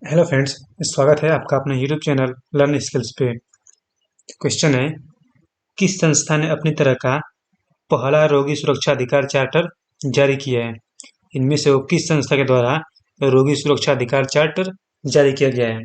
Hello friends, स्वागत है आपका अपने यूट्यूब चैनल लर्न स्किल्स पे। क्वेश्चन है, किस संस्था ने अपनी तरह का पहला रोगी सुरक्षा अधिकार चार्टर जारी किया है? इनमें से वो किस संस्था के द्वारा रोगी सुरक्षा अधिकार चार्टर जारी किया गया है?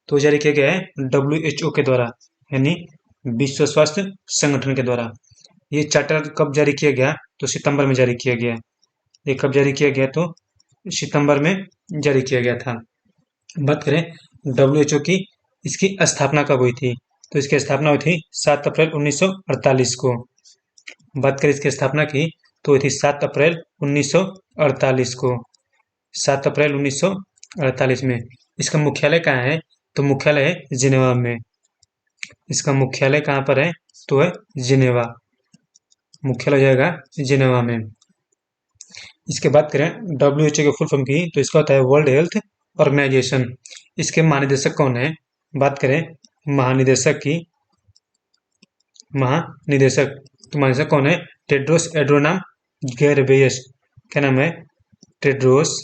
तो जारी किया गया है WHO के द्वारा, यानी विश्व स्वास्थ्य संगठन के द्वारा। ये चार्टर कब जारी किया गया? तो सितंबर में जारी किया गया। ये कब जारी किया गया? तो सितंबर में जारी किया गया था। बात करें WHO की, इसकी स्थापना कब हुई थी? तो इसकी स्थापना हुई थी 7 अप्रैल 1948 को। बात करें इसकी स्थापना की, तो हुई थी 7 अप्रैल 1948 को। 7 अप्रैल 1948 में। इसका मुख्यालय कहाँ है? तो मुख्यालय है जिनेवा में। इसका मुख्यालय कहाँ पर है? तो है जिनेवा। मुख्यालय हो जाएगा जिनेवा में। इसके बात करें WHO के फुल फॉर्म की, तो इसका होता है वर्ल्ड हेल्थ ऑर्गेनाइजेशन। इसके महानिदेशक कौन है? बात करें महानिदेशक की, तो महानिदेशक कौन है? Tedros Adhanom Ghebreyesus. क्या नाम है? Tedros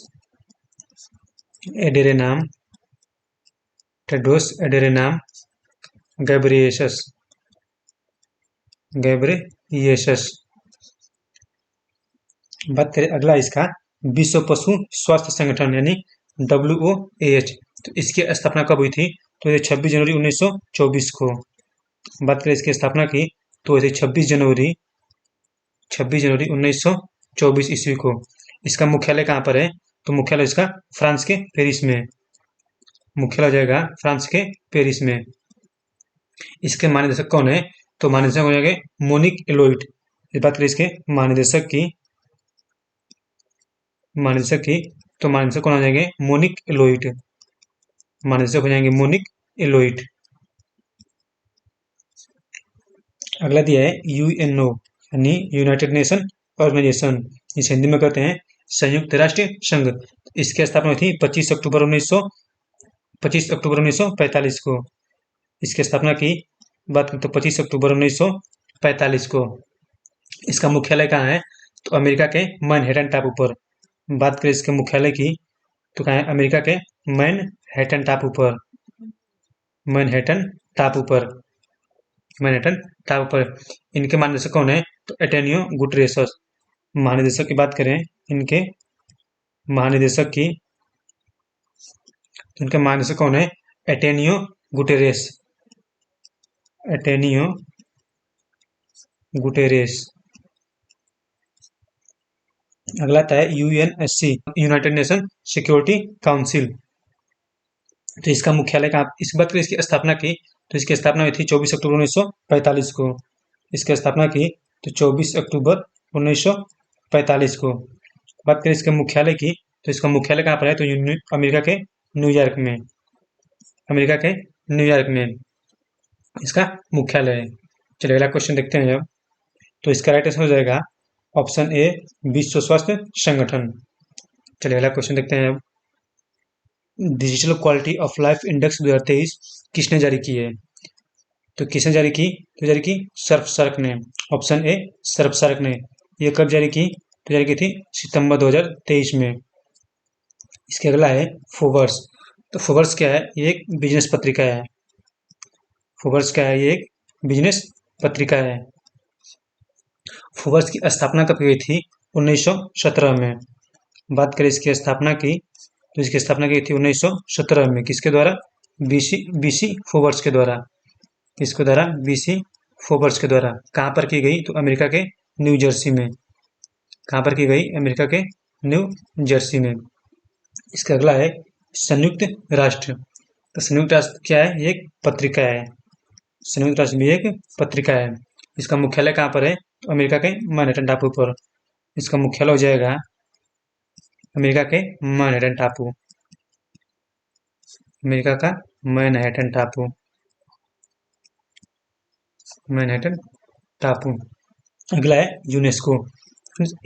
Adhanom Tedros Adhanom Ghebreyesus Ghebreyesus. बात करें अगला इसका, विश्व पशु स्वास्थ्य संगठन यानी WOAH। तो इसकी स्थापना कब हुई थी? तो ये 26 जनवरी 1924 को। बात करें इसकी स्थापना की, तो ये 26 जनवरी 1924 ईस्वी को। इसका मुख्यालय कहाँ पर है? तो मुख्यालय इसका फ्रांस के पेरिस में। मुख्यालय हो जाएगा फ्रांस के पेरिस में। इसके महानिदेशक कौन है? तो महानिदेशक हो जाएंगे मोनिक एलोइट। इस बात करें इसके महानिदेशक की, तो महानिदेशक कौन हो जाएंगे? मोनिक एलोइट। महानिदेशक हो जाएंगे मोनिक एलोइट। अगला दिया है UNO यानी यूनाइटेड नेशन ऑर्गेनाइजेशन। इस हिंदी में कहते हैं संयुक्त राष्ट्र संघ। इसकी स्थापना हुई थी 25 अक्टूबर 1945 को। इसकी स्थापना की बात करें तो 25 अक्टूबर 1945 को। इसका मुख्यालय कहाँ है? तो अमेरिका के मैनहट्टन टापू पर। बात करें इसके मुख्यालय की, तो कहाँ है? अमेरिका के मैनहट्टन टापू पर। मैनहट्टन टापू पर मैनहट्टन टापू पर। इनके महानिदेशक कौन है? तो एंटोनियो गुटेरेस। महानिदेशक की बात करें इनके महानिदेशक की, तो इनके महानिदेशक कौन है? Antonio Guterres. Antonio Guterres. अगला आता है UNSC United nation security council. तो इसका मुख्यालय कहाँ? इस बात की इसकी स्थापना की, तो इसकी स्थापना हुई थी 24 अक्टूबर 1945 को। इसकी स्थापना की तो 24 अक्टूबर 1945 को। बात करें इसके मुख्यालय की, तो इसका मुख्यालय कहाँ पर है? तो अमेरिका के न्यूयॉर्क में। अमेरिका के न्यूयॉर्क में इसका मुख्यालय है। चलिए अगला क्वेश्चन देखते हैं अब। तो इसका राइट आंसर हो जाएगा ऑप्शन ए, विश्व स्वास्थ्य संगठन। चलिए अगला क्वेश्चन देखते हैं अब। Digital quality of life index 2023 किसने जारी की है? तो किसने जारी की? तो जारी की सर्वसर्क ने। ऑप्शन ए, सर्वसर्क ने। ये कब जारी की? तो जारी की थी सितंबर 2023 में। इसके अगला है फोर्ब्स। तो फोर्ब्स क्या है? ये एक बिजनेस पत्रिका है। फोर्ब्स क्या है? ये एक बिजनेस पत्रिका है। फोर्ब्स की स्थापना कब की गई थी? 1917 में। बात करें इसकी स्थापना की, तो इसकी स्थापना की थी 1917 में। किसके द्वारा? बीसी फोर्ब्स के द्वारा। किसके द्वारा? बीसी फोर्ब्स के द्वारा। कहाँ पर की गई? तो अमेरिका के न्यू जर्सी में। कहाँ पर की गई? अमेरिका के न्यू जर्सी में। इसका अगला है संयुक्त राष्ट्र। तो संयुक्त राष्ट्र क्या है? ये एक पत्रिका है। संयुक्त राष्ट्र भी एक पत्रिका है। इसका मुख्यालय कहाँ पर है? तो अमेरिका के मैनहट्टन टापू पर। इसका मुख्यालय हो जाएगा अमेरिका के मैनहट्टन टापू। अमेरिका का मैनहट्टन टापू। मैनहट्टन टापू। अगला है यूनेस्को।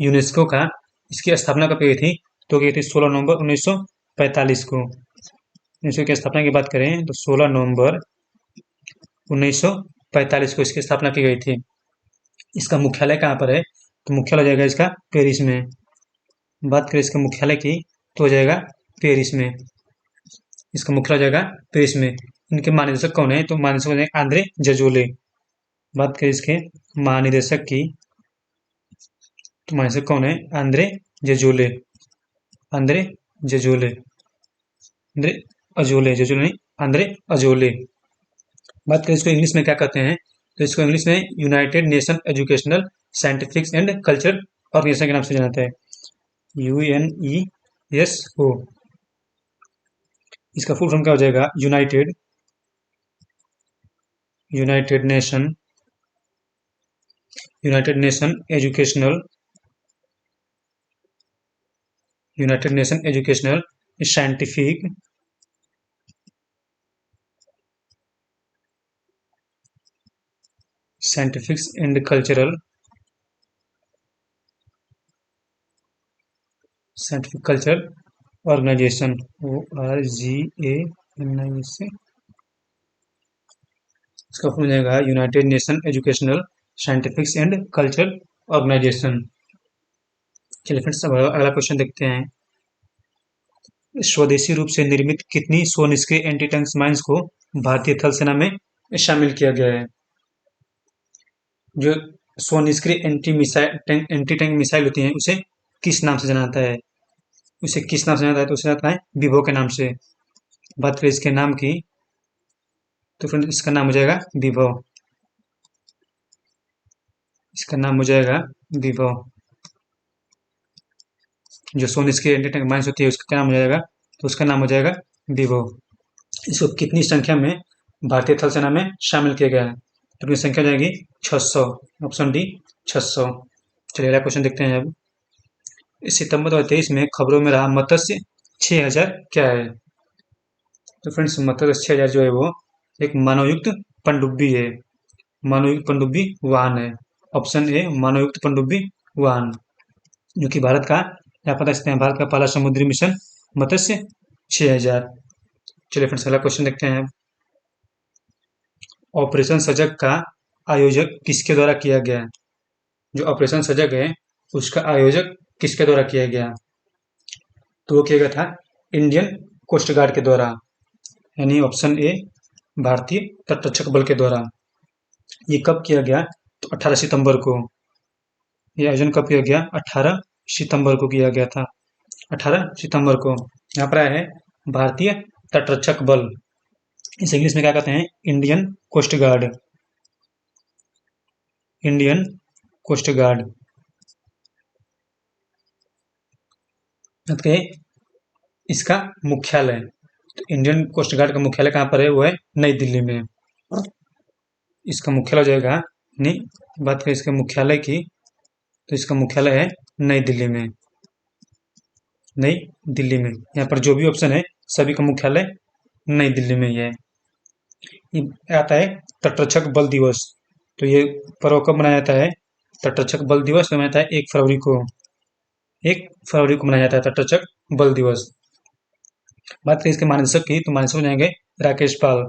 यूनेस्को का, इसकी स्थापना कब की थी? तो की थी 16 नवंबर 1945 को। यूनेस्को की स्थापना की बात करें तो 16 नवंबर 1945 को इसकी स्थापना की गई थी। इसका मुख्यालय कहाँ पर है? तो मुख्यालय हो जाएगा इसका पेरिस में। बात करें इसके मुख्यालय की, तो हो जाएगा पेरिस में। इसका मुख्यालय हो जाएगा पेरिस में। इनके महानिदेशक कौन है? तो महानिदेशक हो जाएंगे आंद्रे जजोले। बात करें इसके महानिदेशक की, तो महानिदेशक कौन है? आंद्रे जजोले। आंद्रे जजोले, आंद्रे अजोले, जजोले नहीं, आंद्रे अजोले। बात करें इसको इंग्लिश में क्या कहते हैं? तो इसको इंग्लिश में united nation educational scientific and cultural organisation के नाम से जाना जाता है, UNESCO। इसका फुल फॉर्म क्या हो जाएगा? United united nation united nation educational united nation educational scientific and cultural scientific cultural organisation, ORGANIC। इसका फुल जाएगा united nation educational scientific and cultural organisation. चलिए फ्रेंड्स, अब अगला क्वेश्चन देखते हैं। स्वदेशी रूप से निर्मित कितनी स्वनिष्क्रिय एंटी टैंक माइन्स को भारतीय थल सेना में शामिल किया गया है? जो स्वनिष्क्रिय एंटी टैंक मिसाइल होती हैं उसे किस नाम से जाना जाता है? उसे किस नाम से जाना जाता है? तो उसे जाता है विभो के नाम से। बात करें इसके नाम की, तो फ्रेंड इसका नाम हो जाएगा विभव। इसका नाम हो जाएगा विभव। जो स्वनिष्क्रिय एंटी टैंक माइन्स होती है उसका क्या नाम हो जाएगा? तो उसका नाम हो जाएगा विभव। इसको कितनी संख्या में भारतीय थल सेना में शामिल किया गया है? तो अपनी संख्या हो जाएगी 600। Option D 600। चलिए अगला क्वेश्चन देखते हैं। अब सितंबर 2023 में खबरों में रहा मत्स्य 6000 क्या है? तो फ्रेंड्स, मत्स्य 6000 जो है वो एक मानवयुक्त पनडुब्बी है। मानवयुक्त पनडुब्बी वाहन है। ऑप्शन ए मानवयुक्त पनडुब्बी वाहन, जो कि भारत का, आप बता सकते हैं, भारत का पहला समुद्री मिशन मत्स्य 6000। चलिए फ्रेंड्स अगला क्वेश्चन देखते हैं। ऑपरेशन सजग का आयोजक किसके द्वारा किया गया? जो ऑपरेशन सजग है उसका आयोजक किसके द्वारा किया गया? तो वो किया गया था इंडियन कोस्ट गार्ड के द्वारा, यानी ऑप्शन ए भारतीय तटरक्षक बल के द्वारा। ये कब किया गया? तो 18 सितंबर को। ये आयोजन कब किया गया? 18 सितंबर को किया गया था। 18 सितंबर को। यहाँ पर आया है भारतीय तटरक्षक बल। इसे इंग्लिश में क्या कहते हैं? Indian coast guard. Indian coast guard. इसका मुख्यालय, तो इंडियन कोस्ट गार्ड का मुख्यालय कहाँ पर है? वो है नई दिल्ली में। इसका मुख्यालय हो जाएगा, नहीं, बात करें इसके मुख्यालय की, तो इसका मुख्यालय है नई दिल्ली में। नई दिल्ली में। यहाँ पर जो भी ऑप्शन है सभी का मुख्यालय नई दिल्ली में ही है। ये आता है तटरक्षक बल दिवस। तो ये पर्व कब मनाया जाता है? तटरक्षक बल दिवस मनाया जाता है 1 फरवरी को। 1 फरवरी को मनाया जाता है तटरक्षक बल दिवस। बात करें इसके महानिदेशक की, तो महानिदेशक हो जाएंगे राकेश पाल।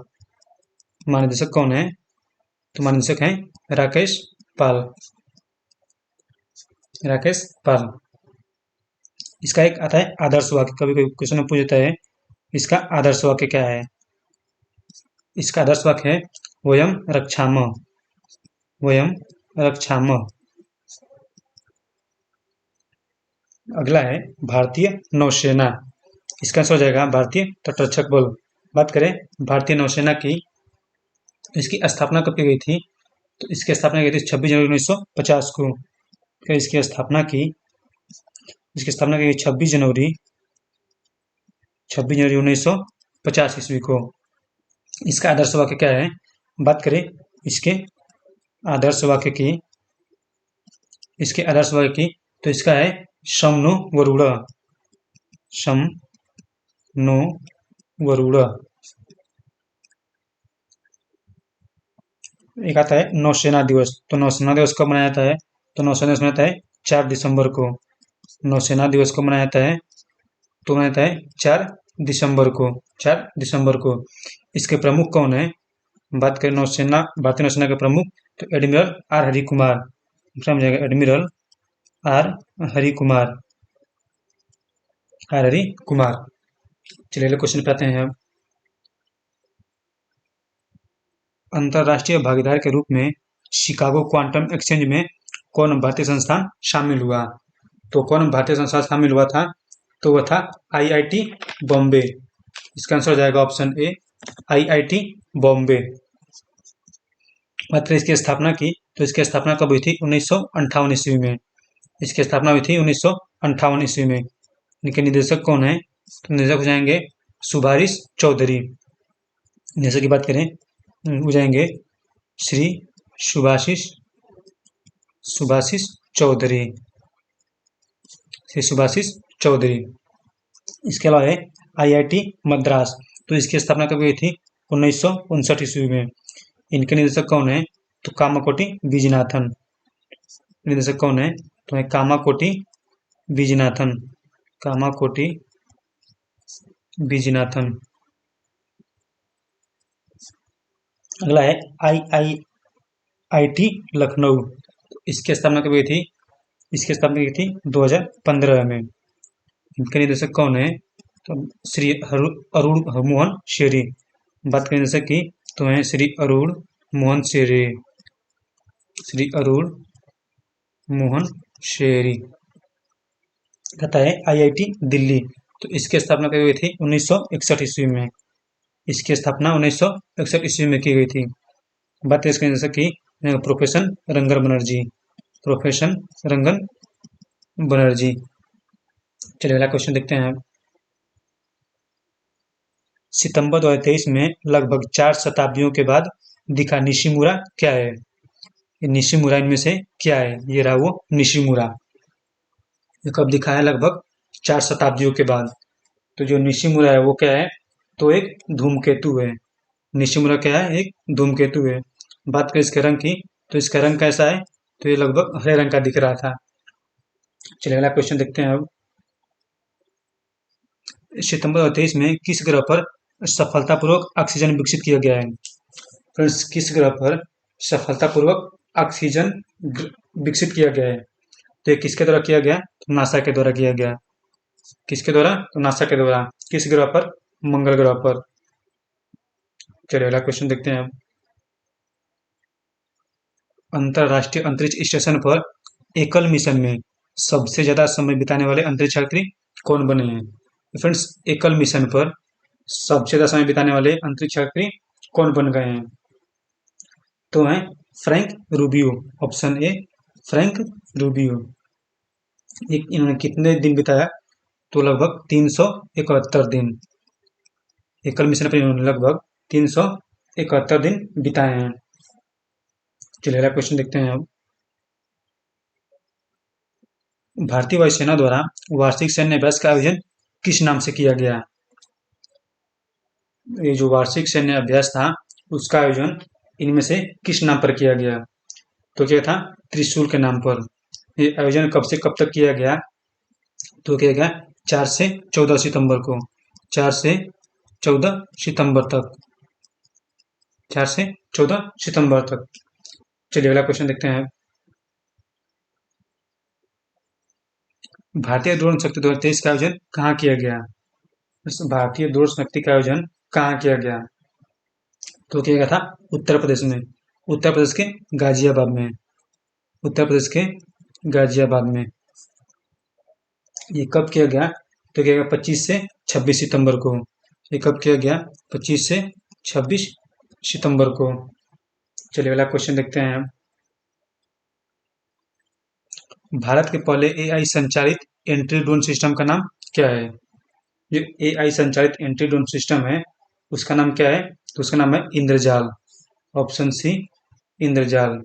महानिदेशक कौन है? तो महानिदेशक हैं राकेश पाल। राकेश पाल। इसका एक आता है आदर्श वाक्य। कभी कभी क्वेश्चन में पूछ देता है इसका आदर्श वाक्य क्या है? इसका आदर्श वाक्य है वयम रक्षामः। वयम रक्षामः। अगला है भारतीय नौसेना। इसका आंसर हो जाएगा भारतीय तटरक्षक बल। बात करें भारतीय नौसेना की, इसकी स्थापना कब की गई थी? तो इसकी स्थापना की गई थी 26 जनवरी 1950 को। इसकी स्थापना की गई 26 जनवरी 1950 ईस्वी को। इसका आदर्श वाक्य क्या है? बात करें इसके आदर्श वाक्य की, तो इसका है शम नो वरुण। शम नो वरुण। एक आता है नौसेना दिवस। तो नौसेना दिवस कब मनाया जाता है? तो नौसेना दिवस मनाया जाता है 4 दिसंबर को। नौसेना दिवस कब मनाया जाता है? तो मनाया जाता है 4 दिसंबर को। 4 दिसंबर को। इसके प्रमुख कौन है? बात करें नौसेना, भारतीय नौसेना के प्रमुख, तो एडमिरल आर हरि कुमार। समझ जाएगा admiral R Hari Kumar. R Hari Kumar. चलिए अगले क्वेश्चन पे आते हैं। अंतर्राष्ट्रीय भागीदार के रूप में शिकागो क्वांटम एक्सचेंज में कौन भारतीय संस्थान शामिल हुआ? तो कौन भारतीय संस्थान शामिल हुआ था? तो वह था आईआईटी बॉम्बे। इसका आंसर हो जाएगा ऑप्शन ए, आईआईटी बॉम्बे। मात्र इसकी स्थापना की, तो इसकी स्थापना कब हुई थी? 1958 ईस्वी में। इसकी स्थापना हुई थी 1958 ईस्वी में। इनके निदेशक कौन है? तो निदेशक हो जाएंगे सुभाष चौधरी। निदेशक की बात करें हो जाएंगे श्री सुभाषिस चौधरी, श्री सुभाषिस चौधरी। इसके अलावा है आईआईटी मद्रास, तो इसकी स्थापना कब हुई थी? 1959 ईस्वी में। इनके निदेशक कौन है? तो कामाकोटी विजयनाथन। निदेशक कौन है? तो है कामाकोटी विजयनाथन, कामाकोटी विजयनाथन। अगला है आईआईटी लखनऊ, तो इसकी स्थापना कब हुई थी? इसकी स्थापना की थी 2015 में। इनके निदेशक कौन है? तो श्री अरुण मोहन शेरी। बात करें निदेशक की, तो है श्री अरुण मोहन शेरी, श्री अरुण मोहन शेरी। कहता है आईआईटी दिल्ली, तो इसकी स्थापना कब हुई थी? 1961 ईस्वी में। इसकी स्थापना 1961 ईस्वी में की गई थी। बात करें इसके निदेशक की, प्रोफेसर रंगन बनर्जी, प्रोफेसर रंगन बनर्जी। चलिए अगला क्वेश्चन देखते हैं। सितंबर 2023 में लगभग 4 शताब्दियों के बाद दिखा निशिमुरा क्या है? ये निशिमुरा इनमें से क्या है? ये रहा वो निशिमुरा। ये कब दिखा है? लगभग 4 शताब्दियों के बाद। तो जो निशिमुरा है वो क्या है? तो एक धूमकेतु है। निशिमुरा क्या है? एक धूमकेतु है। बात करें इसके रंग की, तो इसका रंग कैसा है? तो ये लगभग हरे रंग का दिख रहा था। चलिए अगला क्वेश्चन देखते हैं अब। सितंबर 2023 में किस ग्रह पर सफलतापूर्वक ऑक्सीजन विकसित किया गया है? फ्रेंड्स, किस ग्रह पर सफलतापूर्वक ऑक्सीजन विकसित किया गया है? तो ये किसके द्वारा किया गया? तो नासा के द्वारा किया गया। किसके द्वारा? तो नासा के द्वारा। किस ग्रह पर? मंगल ग्रह पर। चलिए अगला क्वेश्चन देखते हैं अब। अंतरराष्ट्रीय अंतरिक्ष स्टेशन पर एकल मिशन में सबसे ज्यादा समय बिताने वाले अंतरिक्ष यात्री कौन बने हैं? फ्रेंड्स, एकल मिशन पर सबसे ज्यादा समय बिताने वाले अंतरिक्ष यात्री कौन बन गए हैं? तो हैं Frank Rubio. Option A, Frank Rubio. इन्होंने कितने दिन बिताया? तो लगभग 371 दिन। एकल मिशन पर इन्होंने लगभग 371 दिन बिताए हैं। चलिए अगला क्वेश्चन देखते हैं अब। भारतीय वायुसेना द्वारा वार्षिक सैन्य अभ्यास का आयोजन किस नाम से किया गया? ये जो वार्षिक सैन्य अभ्यास था उसका आयोजन इनमें से किस नाम पर किया गया? तो क्या था? त्रिशूल के नाम पर। ये आयोजन कब से कब तक किया गया? तो किया गया 4 से 14 सितंबर को। 4 से 14 सितंबर तक। 4 से 14 सितंबर तक। चलिए अगला क्वेश्चन देखते हैं। भारतीय ड्रोन शक्ति 2023 का आयोजन कहाँ किया गया? भारतीय ड्रोन शक्ति का आयोजन कहाँ किया गया? तो किया गया था उत्तर प्रदेश में। उत्तर प्रदेश के गाजियाबाद में। उत्तर प्रदेश के गाजियाबाद में। ये कब किया गया? तो किया गया 25 से 26 सितंबर को। ये कब किया गया? 25 से 26 सितंबर को। चलिए अगला क्वेश्चन देखते हैं। भारत के पहले एआई संचालित एंट्री ड्रोन सिस्टम का नाम क्या है? जो एआई संचालित एंट्री ड्रोन सिस्टम है उसका नाम क्या है? तो उसका नाम है इंद्रजाल। Option C, इंद्रजाल।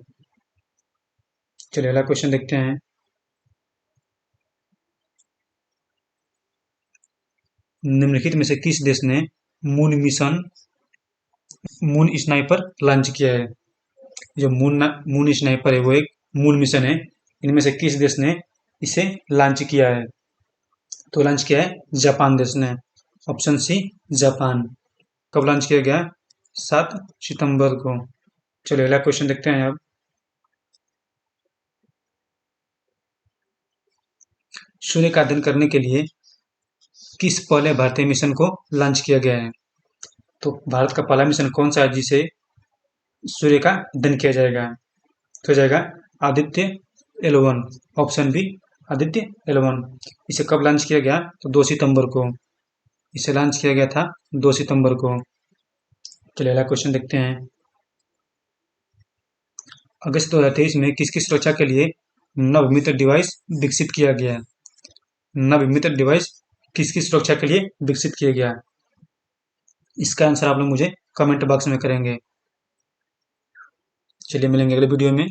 चलिए अगला क्वेश्चन देखते हैं। निम्नलिखित में से किस देश ने मून स्नाइपर लॉन्च किया है? जो मून स्नाइपर है वो एक मून मिशन है। इनमें से किस देश ने इसे लॉन्च किया है? तो लॉन्च किया है जापान देश ने। Option C, Japan. कब लॉन्च किया गया? 7 सितंबर को। चलिए अगला क्वेश्चन देखते हैं अब। सूर्य का अध्ययन करने के लिए किस पहले भारतीय मिशन को लॉन्च किया गया है? तो भारत का पहला मिशन कौन सा है जिसे सूर्य का अध्ययन किया जाएगा? तो हो जाएगा Aditya L1, option B Aditya L1। इसे कब लॉन्च किया गया? तो 2 सितंबर को। इसे लॉन्च किया गया था 2 सितंबर को। चलिए अगला क्वेश्चन देखते हैं। अगस्त 2023 में किसकी सुरक्षा के लिए नवमित्र डिवाइस विकसित किया गया? नवमित्र डिवाइस किसकी सुरक्षा के लिए विकसित किया गया? इसका आंसर आप लोग मुझे कमेंट बॉक्स में करेंगे। चलिए मिलेंगे अगले वीडियो में।